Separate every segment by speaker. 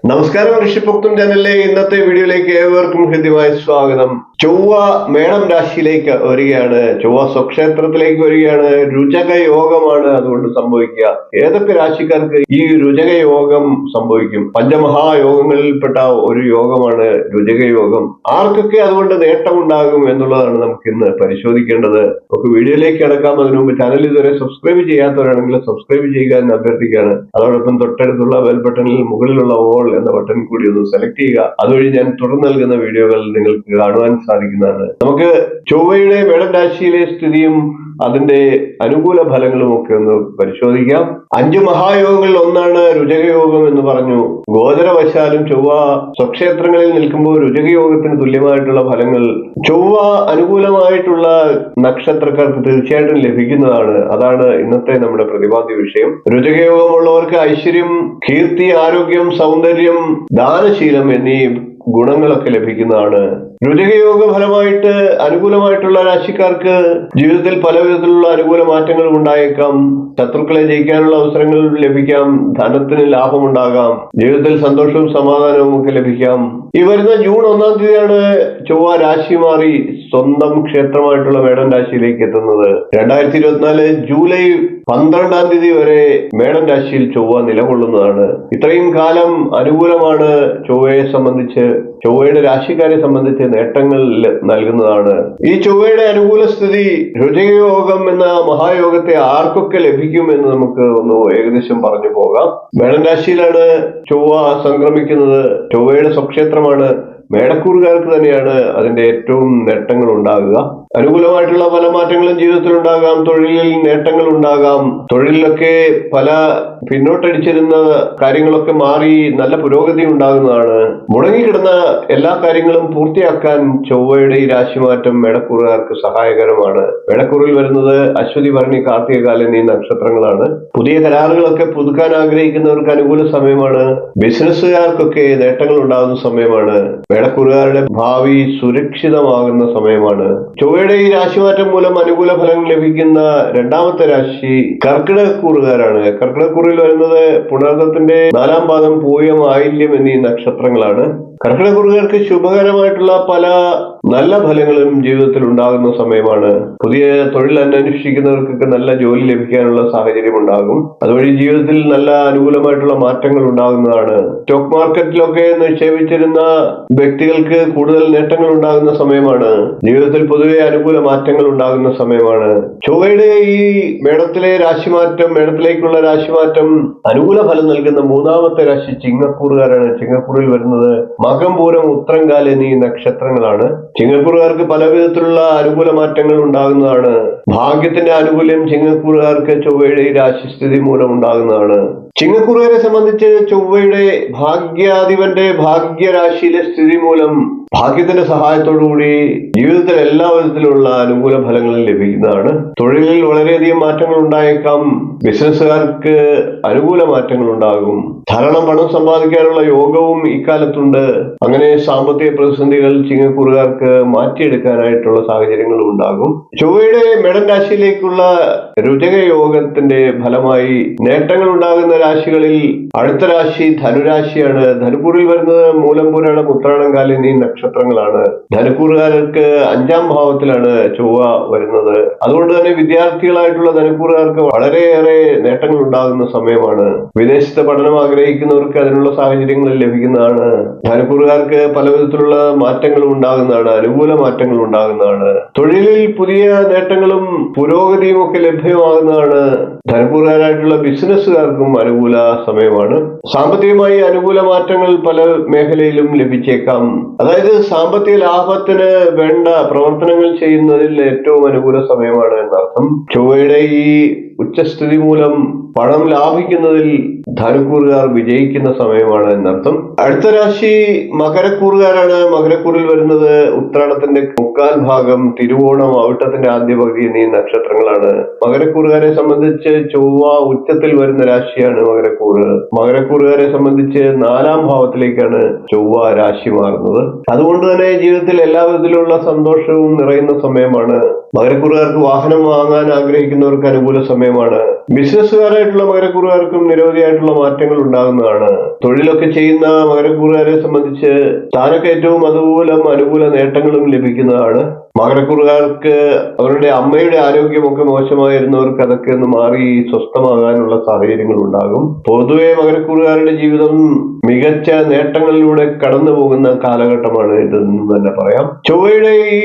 Speaker 1: നമസ്കാരം, ഋഷിപൊക്തം ചാനലിലെ ഇന്നത്തെ വീഡിയോയിലേക്ക് ഏവർക്കും ഹൃദ്യമായ സ്വാഗതം. ചൊവ്വ മേടം രാശിയിലേക്ക് വരികയാണ്. ചൊവ്വ സ്വക്ഷേത്രത്തിലേക്ക് വരികയാണ്. രുചക യോഗമാണ് അതുകൊണ്ട് സംഭവിക്കുക. ഏതൊക്കെ രാശിക്കാർക്ക് ഈ രുചക യോഗം സംഭവിക്കും? പഞ്ചമഹായോഗങ്ങളിൽപ്പെട്ട ഒരു യോഗമാണ് രുചക യോഗം. ആർക്കൊക്കെ അതുകൊണ്ട് നേട്ടമുണ്ടാകും എന്നുള്ളതാണ് നമുക്ക് ഇന്ന് പരിശോധിക്കേണ്ടത്. നമുക്ക് വീഡിയോയിലേക്ക് കടക്കാം. അതിനു മുമ്പ് ചാനൽ ഇതുവരെ സബ്സ്ക്രൈബ് ചെയ്യാത്തവരാണെങ്കിൽ സബ്സ്ക്രൈബ് ചെയ്യുക എന്ന് അഭ്യർത്ഥിക്കുകയാണ്. അതോടൊപ്പം തൊട്ടടുത്തുള്ള ബെൽ ബട്ടണിൽ മുകളിലുള്ള ഓൾ എന്ന ബട്ടൺ കൂടി ഒന്ന് സെലക്ട് ചെയ്യുക. അതുവഴി ഞാൻ തുടർന്ന് നൽകുന്ന വീഡിയോകൾ നിങ്ങൾക്ക് കാണുവാൻ സാധിക്കുന്നതാണ്. നമുക്ക് ചൊവ്വയുടെ മേടം രാശിയിലെ സ്ഥിതിയും അതിന്റെ അനുകൂല ഫലങ്ങളും ഒക്കെ ഒന്ന് പരിശോധിക്കാം. 5 മഹായോഗങ്ങളിൽ ഒന്നാണ് രുചകയോഗം എന്ന് പറഞ്ഞു. ഗോചരവശാലും ചൊവ്വ സ്വക്ഷേത്രങ്ങളിൽ നിൽക്കുമ്പോൾ രുചകയോഗത്തിന് തുല്യമായിട്ടുള്ള ഫലങ്ങൾ ചൊവ്വ അനുകൂലമായിട്ടുള്ള നക്ഷത്രക്കാർക്ക് തീർച്ചയായിട്ടും ലഭിക്കുന്നതാണ്. അതാണ് ഇന്നത്തെ നമ്മുടെ പ്രതിപാദ്യ വിഷയം. രുചകയോഗമുള്ളവർക്ക് ഐശ്വര്യം, കീർത്തി, ആരോഗ്യം, സൗന്ദര്യം, ദാനശീലം എന്നീ ഗുണങ്ങളൊക്കെ ലഭിക്കുന്നതാണ്. രുചകയോഗ ഫലമായിട്ട് അനുകൂലമായിട്ടുള്ള രാശിക്കാർക്ക് ജീവിതത്തിൽ പല വിധത്തിലുള്ള അനുകൂല മാറ്റങ്ങൾ ഉണ്ടായേക്കാം. ശത്രുക്കളെ ജയിക്കാനുള്ള അവസരങ്ങൾ ലഭിക്കാം. ധനത്തിന് ലാഭമുണ്ടാകാം. ജീവിതത്തിൽ സന്തോഷവും സമാധാനവും ഒക്കെ ലഭിക്കാം. ഈ വരുന്ന ജൂൺ 1-ാം തീയതിയാണ് ചൊവ്വ രാശി മാറി സ്വന്തം ക്ഷേത്രമായിട്ടുള്ള മേടം രാശിയിലേക്ക് എത്തുന്നത്. 2024 ജൂലൈ 12-ാം തീയതി വരെ മേടം രാശിയിൽ ചൊവ്വ നിലകൊള്ളുന്നതാണ്. ഇത്രയും കാലം അനുകൂലമാണ്. ചൊവ്വയെ സംബന്ധിച്ച്, ചൊവ്വയുടെ രാശിക്കാരെ സംബന്ധിച്ച് നേട്ടങ്ങൾ നൽകുന്നതാണ്. ഈ ചൊവ്വയുടെ അനുകൂല സ്ഥിതി രുചകയോഗം എന്ന മഹായോഗത്തെ ആർക്കൊക്കെ ലഭിക്കും എന്ന് നമുക്ക് ഒന്ന് ഏകദേശം പറഞ്ഞു പോകാം. മേടം രാശിയിലാണ് ചൊവ്വ സംക്രമിക്കുന്നത്. ചൊവ്വയുടെ സ്വക്ഷേത്രമാണ്. മേടക്കൂറുകാർക്ക് തന്നെയാണ് അതിന്റെ ഏറ്റവും നേട്ടങ്ങൾ ഉണ്ടാകുക. അനുകൂലമായിട്ടുള്ള പല മാറ്റങ്ങളും ജീവിതത്തിൽ ഉണ്ടാകാം. തൊഴിലിൽ നേട്ടങ്ങൾ ഉണ്ടാകാം. തൊഴിലിലൊക്കെ പല പിന്നോട്ടടിച്ചിരുന്ന കാര്യങ്ങളൊക്കെ മാറി നല്ല പുരോഗതി ഉണ്ടാകുന്നതാണ്. മുടങ്ങിക്കിടന്ന എല്ലാ കാര്യങ്ങളും പൂർത്തിയാക്കാൻ ചൊവ്വയുടെ ഈ രാശിമാറ്റം മേടക്കൂറുകാർക്ക് സഹായകരമാണ്. മേടക്കൂറിൽ വരുന്നത് അശ്വതി, ഭരണി, കാർത്തിക എന്നീ നക്ഷത്രങ്ങളാണ്. പുതിയ കരാറുകളൊക്കെ പുതുക്കാൻ ആഗ്രഹിക്കുന്നവർക്ക് അനുകൂല സമയമാണ്. ബിസിനസ്സുകാർക്കൊക്കെ നേട്ടങ്ങൾ ഉണ്ടാകുന്ന സമയമാണ്. മേടക്കൂറുകാരുടെ ഭാവി സുരക്ഷിതമാകുന്ന സമയമാണ്. ചൊവ്വയുടെ ഈ രാശിമാറ്റം മൂലം അനുകൂല ഫലങ്ങൾ ലഭിക്കുന്ന രണ്ടാമത്തെ രാശി കർക്കിടകക്കൂറുകാരാണ്. കർക്കിടകക്കൂറിൽ വരുന്നത് പുണർദത്തിന്റെ 4-ാം പാദം, പൂയം, ആയില്യം എന്നീ നക്ഷത്രങ്ങളാണ്. കർക്കിടകക്കൂറുകാർക്ക് ശുഭകരമായിട്ടുള്ള പല നല്ല ഫലങ്ങളും ജീവിതത്തിൽ ഉണ്ടാകുന്ന സമയമാണ്. പുതിയ തൊഴിൽ അന്വേഷിക്കുന്നവർക്കൊക്കെ നല്ല ജോലി ലഭിക്കാനുള്ള സാഹചര്യം ഉണ്ടാകും. അതുവഴി ജീവിതത്തിൽ നല്ല അനുകൂലമായിട്ടുള്ള മാറ്റങ്ങൾ ഉണ്ടാകുന്നതാണ്. സ്റ്റോക്ക് മാർക്കറ്റിലൊക്കെ നിക്ഷേപിച്ചിരുന്ന വ്യക്തികൾക്ക് കൂടുതൽ നേട്ടങ്ങൾ ഉണ്ടാകുന്ന സമയമാണ്. ജീവിതത്തിൽ പൊതുവെ അനുകൂല മാറ്റങ്ങൾ ഉണ്ടാകുന്ന സമയമാണ്. ചൊവ്വയുടെ ഈ മേടത്തിലെ രാശിമാറ്റം, മേടത്തിലേക്കുള്ള രാശിമാറ്റം അനുകൂല ഫലം നൽകുന്ന 3-ാമത്തെ രാശി ചിങ്ങക്കൂറുകാരാണ്. ചിങ്ങക്കൂറിൽ വരുന്നത് മകം, പൂരം, ഉത്രംകാൽ എന്നീ നക്ഷത്രങ്ങളാണ്. ചിങ്ങക്കൂറുകാർക്ക് പല വിധത്തിലുള്ള അനുകൂല മാറ്റങ്ങൾ ഉണ്ടാകുന്നതാണ്. ഭാഗ്യത്തിന്റെ ആനുകൂല്യം ചിങ്ങക്കൂറുകാർക്ക് ചൊവ്വയുടെ ഈ രാശിസ്ഥിതി മൂലം ഉണ്ടാകുന്നതാണ്. ചിങ്ങക്കൂറുകാരെ സംബന്ധിച്ച് ചൊവ്വയുടെ ഭാഗ്യാധിപന്റെ ഭാഗ്യരാശിയിലെ സ്ഥിതി മൂലം ഭാഗ്യത്തിന്റെ സഹായത്തോടുകൂടി ജീവിതത്തിൽ എല്ലാ വിധത്തിലുള്ള അനുകൂല ഫലങ്ങളും ലഭിക്കുന്നതാണ്. തൊഴിലിൽ വളരെയധികം മാറ്റങ്ങൾ ഉണ്ടായേക്കാം. ബിസിനസ്സുകാർക്ക് അനുകൂല മാറ്റങ്ങൾ ഉണ്ടാകും. ധാരാളം പണം സമ്പാദിക്കാനുള്ള യോഗവും ഇക്കാലത്തുണ്ട്. അങ്ങനെ സാമ്പത്തിക പ്രതിസന്ധികൾ ചിങ്ങക്കൂറുകാർക്ക് മാറ്റിയെടുക്കാനായിട്ടുള്ള സാഹചര്യങ്ങളും ഉണ്ടാകും. ചൊവ്വയുടെ മേടം രാശിയിലേക്കുള്ള രുചക യോഗത്തിന്റെ ഫലമായി നേട്ടങ്ങൾ ഉണ്ടാകുന്ന രാശികളിൽ അടുത്ത രാശി ധനുരാശിയാണ്. ധനുക്കൂറിൽ വരുന്നത് മൂലം, പൂരാടം, ഉത്രാടം, കാൽ എന്നീ നക്ഷത്രങ്ങളാണ്. ധനുക്കൂറുകാർക്ക് 5-ാം ഭാവത്തിലാണ് ചൊവ്വ വരുന്നത്. അതുകൊണ്ട് തന്നെ വിദ്യാർത്ഥികളായിട്ടുള്ള ധനുക്കൂറുകാർക്ക് വളരെയേറെ നേട്ടങ്ങൾ ഉണ്ടാകുന്ന സമയമാണ്. വിദേശത്ത് പഠനം ആഗ്രഹിക്കുന്നവർക്ക് അതിനുള്ള സാഹചര്യങ്ങൾ ലഭിക്കുന്നതാണ്. ധനുക്കൂറുകാർക്ക് പല വിധത്തിലുള്ള മാറ്റങ്ങളും ഉണ്ടാകുന്നതാണ്. അനുകൂല മാറ്റങ്ങൾ ഉണ്ടാകുന്നതാണ്. തൊഴിലിൽ പുതിയ നേട്ടങ്ങളും പുരോഗതിയും ഒക്കെ ലഭ്യമാകുന്നതാണ്. ധനുക്കൂറുകാരായിട്ടുള്ള ബിസിനസ്സുകാർക്കും അനുകൂല സമയമാണ്. സാമ്പത്തികമായി അനുകൂല മാറ്റങ്ങൾ പല മേഖലയിലും ലഭിച്ചേക്കാം. അതായത് സാമ്പത്തിക ലാഭത്തിന് വേണ്ട പ്രവർത്തനങ്ങൾ ചെയ്യുന്നതിൽ ഏറ്റവും അനുകൂല സമയമാണ് എന്നർത്ഥം. ചൊവ്വയുടെ ഈ ഉച്ചസ്ഥിതി മൂലം പണം ലാഭിക്കുന്നതിൽ ധനുക്കൂറുകാർ വിജയിക്കുന്ന സമയമാണ് എന്നർത്ഥം. അടുത്ത രാശി മകരക്കൂറുകാരാണ്. മകരക്കൂറിൽ വരുന്നത് ഉത്രാടത്തിന്റെ 3/4 ഭാഗം, തിരുവോണം, അവിട്ടത്തിന്റെ ആദ്യ പകുതി എന്നീ നക്ഷത്രങ്ങളാണ്. മകരക്കൂറുകാരെ സംബന്ധിച്ച് ചൊവ്വ ഉച്ചത്തിൽ വരുന്ന രാശിയാണ് മകരക്കൂറ്. മകരക്കൂറുകാരെ സംബന്ധിച്ച് 4-ാം ഭാവത്തിലേക്കാണ് ചൊവ്വ രാശി മാറുന്നത്. അതുകൊണ്ട് തന്നെ ജീവിതത്തിൽ എല്ലാ വിധത്തിലുള്ള സന്തോഷവും നിറയുന്ന സമയമാണ്. മകരക്കൂറുകാർക്ക് വാഹനം വാങ്ങാൻ ആഗ്രഹിക്കുന്നവർക്ക് അനുകൂല സമയം സമയമാണ്. ബിസിനസ്സുകാരായിട്ടുള്ള മകരക്കൂറുകാർക്കും നിരവധിയായിട്ടുള്ള മാറ്റങ്ങൾ ഉണ്ടാകുന്നതാണ്. തൊഴിലൊക്കെ ചെയ്യുന്ന മകരക്കൂറുകാരെ സംബന്ധിച്ച് സ്ഥാനക്കയറ്റവും അതുമൂലം അനുകൂല നേട്ടങ്ങളും ലഭിക്കുന്നതാണ്. മകരക്കൂറുകാർക്ക് അവരുടെ അമ്മയുടെ ആരോഗ്യമൊക്കെ മോശമായിരുന്നവർക്ക് അതൊക്കെ ഒന്ന് മാറി സ്വസ്ഥമാകാനുള്ള സാഹചര്യങ്ങൾ ഉണ്ടാകും. പൊതുവെ മകരക്കൂറുകാരുടെ ജീവിതം മികച്ച നേട്ടങ്ങളിലൂടെ കടന്നു പോകുന്ന കാലഘട്ടമാണ് ഇതെന്ന് തന്നെ പറയാം. ചൊവ്വയുടെ ഈ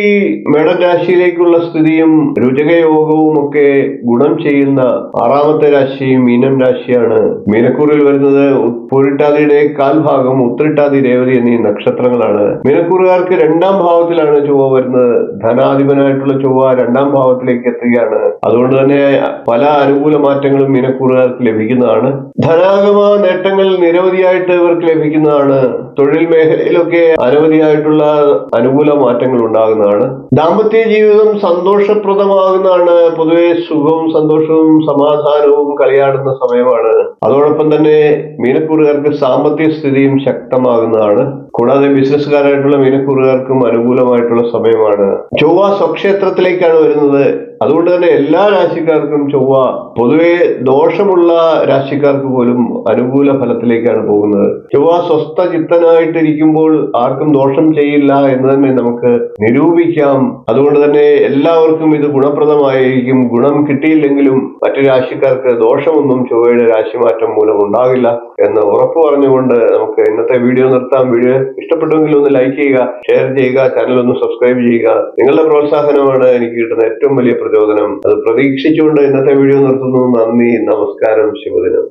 Speaker 1: മേടൻ രാശിയിലേക്കുള്ള സ്ഥിതിയും രുചകയോഗവും ഒക്കെ ഗുണം ചെയ്യുന്ന ആറാമത്തെ രാശിയും മീനം രാശിയാണ്. മീനക്കൂറിൽ വരുന്നത് പൂരിട്ടാതിയുടെ കാൽഭാഗം, ഉത്രിട്ടാതി, രേവതി എന്നീ നക്ഷത്രങ്ങളാണ്. മീനക്കൂറുകാർക്ക് 2ാം ഭാവത്തിലാണ് ചൊവ്വ വരുന്നത്. ധനാധിപനായിട്ടുള്ള ചൊവ്വ 2ാം ഭാവത്തിലേക്ക് എത്തുകയാണ്. അതുകൊണ്ട് തന്നെ പല അനുകൂല മാറ്റങ്ങളും മീനക്കൂറുകാർക്ക് ലഭിക്കുന്നതാണ്. ധനാഗമ നേട്ടങ്ങൾ നിരവധിയായിട്ട് ഇവർക്ക് ലഭിക്കുന്നതാണ്. തൊഴിൽ മേഖലയിലൊക്കെ അനവധിയായിട്ടുള്ള അനുകൂല മാറ്റങ്ങൾ ഉണ്ടാകുന്നതാണ്. ദാമ്പത്യ ജീവിതം സന്തോഷപ്രദമാകുന്നതാണ്. പൊതുവെ സുഖവും സന്തോഷവും സമാധാനവും കളിയാടുന്ന സമയമാണ്. അതോടൊപ്പം തന്നെ മീനക്കൂറുകാർക്ക് സാമ്പത്തിക സ്ഥിതിയും ശക്തമാകുന്നതാണ്. കൂടാതെ ബിസിനസ്സുകാരായിട്ടുള്ള മീനക്കൂറുകാർക്കും അനുകൂലമായിട്ടുള്ള സമയമാണ്. ചൊവ്വ സ്വക്ഷേത്രത്തിലേക്കാണ് വരുന്നത്. അതുകൊണ്ട് തന്നെ എല്ലാ രാശിക്കാർക്കും ചൊവ്വ പൊതുവെ ദോഷമുള്ള രാശിക്കാർക്ക് പോലും അനുകൂല ഫലത്തിലേക്കാണ് പോകുന്നത്. ചൊവ്വ സ്വസ്ഥ ചിത്തനായിട്ടിരിക്കുമ്പോൾ ആർക്കും ദോഷം ചെയ്യില്ല എന്ന് തന്നെ നമുക്ക് നിരൂപിക്കാം. അതുകൊണ്ട് തന്നെ എല്ലാവർക്കും ഇത് ഗുണപ്രദമായിരിക്കും. ഗുണം കിട്ടിയില്ലെങ്കിലും മറ്റു രാശിക്കാർക്ക് ദോഷമൊന്നും ചൊവ്വയുടെ രാശിമാറ്റം മൂലം ഉണ്ടാകില്ല എന്ന് ഉറപ്പു പറഞ്ഞുകൊണ്ട് നമുക്ക് ഇന്നത്തെ വീഡിയോ നിർത്താം. വീഡിയോ ഇഷ്ടപ്പെട്ടുവെങ്കിൽ ഒന്ന് ലൈക്ക് ചെയ്യുക, ഷെയർ ചെയ്യുക, ചാനൽ ഒന്ന് സബ്സ്ക്രൈബ് ചെയ്യുക. നിങ്ങളുടെ പ്രോത്സാഹനമാണ് എനിക്ക് കിട്ടുന്ന ഏറ്റവും വലിയ പ്രചോദനം. അത് പ്രതീക്ഷിച്ചുകൊണ്ട് ഇന്നത്തെ വീഡിയോ നിർത്തുന്നു. നന്ദി, നമസ്കാരം, ശുഭദിനം.